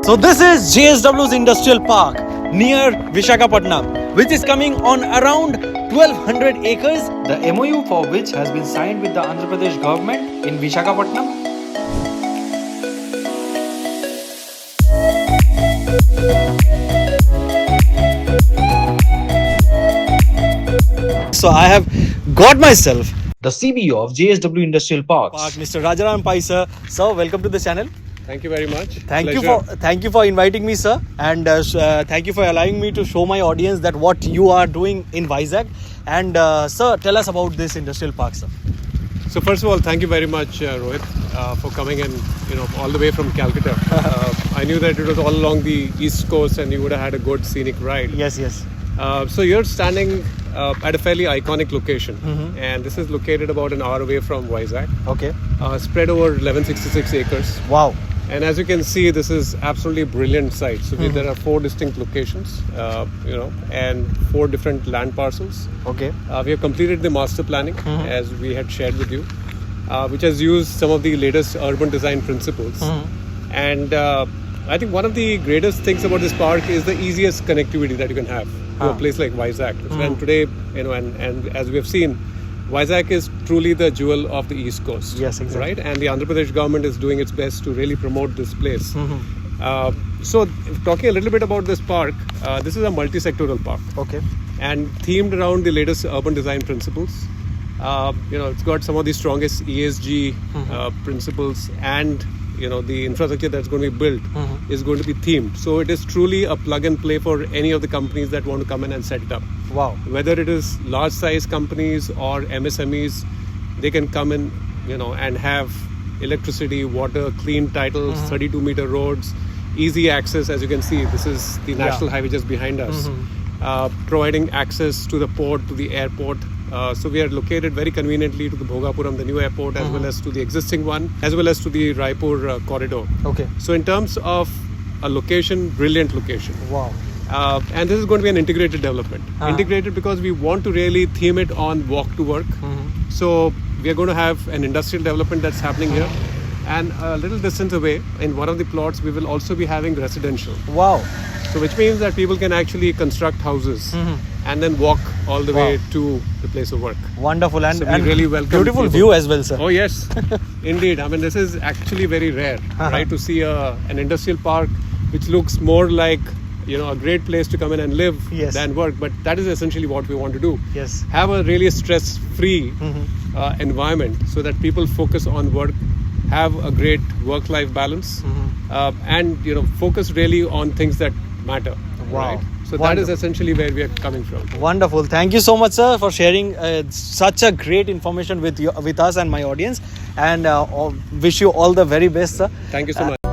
So this is JSW's Industrial Park near Visakhapatnam, which is coming on around 1200 acres. The MOU for which has been signed with the Andhra Pradesh government in Visakhapatnam. So I have got myself the CBO of JSW Industrial Parks, Mr. Rajaram Pai sir. Sir, welcome to the channel. Thank you very much. Thank you for inviting me, sir, and thank you for allowing me to show my audience that what you are doing in Vizag. And sir, tell us about this industrial park, sir. So first of all, thank you very much, Rohit, for coming in, all the way from Calcutta. I knew that it was all along the East Coast, and you would have had a good scenic ride. Yes. So you're standing at a fairly iconic location, and this is located about an hour away from Vizag. Okay. Spread over 1166 acres. Wow. And as you can see, this is absolutely a brilliant site. So there are 4 distinct locations, and 4 different land parcels. Okay. We have completed the master planning as we had shared with you, which has used some of the latest urban design principles. And I think one of the greatest things about this park is the easiest connectivity that you can have to a place like Vizag. And today, and as we have seen, Vizag is truly the jewel of the East Coast. Yes, exactly. Right? And the Andhra Pradesh government is doing its best to really promote this place. So, talking a little bit about this park, this is a multi-sectoral park. Okay. And themed around the latest urban design principles. It's got some of the strongest ESG principles, and the infrastructure that's going to be built is going to be themed. So it is truly a plug and play for any of the companies that want to come in and set it up. Wow. Whether it is large size companies or MSMEs, they can come in, and have electricity, water, clean titles, 32-meter roads, easy access. As you can see, this is the national highway just behind us, providing access to the port, to the airport. So we are located very conveniently to the Bhogapuram, the new airport, as well as to the existing one, as well as to the Raipur corridor. Okay. So in terms of a location, brilliant location. Wow. And this is going to be an integrated development. Integrated because we want to really theme it on walk to work. So we are going to have an industrial development that's happening here. And a little distance away, in one of the plots, we will also be having residential. Wow. So which means that people can actually construct houses and then walk all the way to the place of work. Wonderful. And, So we and really welcome beautiful people. view as well, sir. Oh yes, indeed. I mean, this is actually very rare, right? To see an industrial park which looks more like a great place to come in and live than work. But that is essentially what we want to do. Yes. Have a really stress-free environment so that people focus on work, have a great work-life balance, and focus really on things that matter. Wow. Right? So that is essentially where we are coming from. Wonderful. Thank you so much, sir, for sharing such a great information with us and my audience. And wish you all the very best, sir. Thank you so much.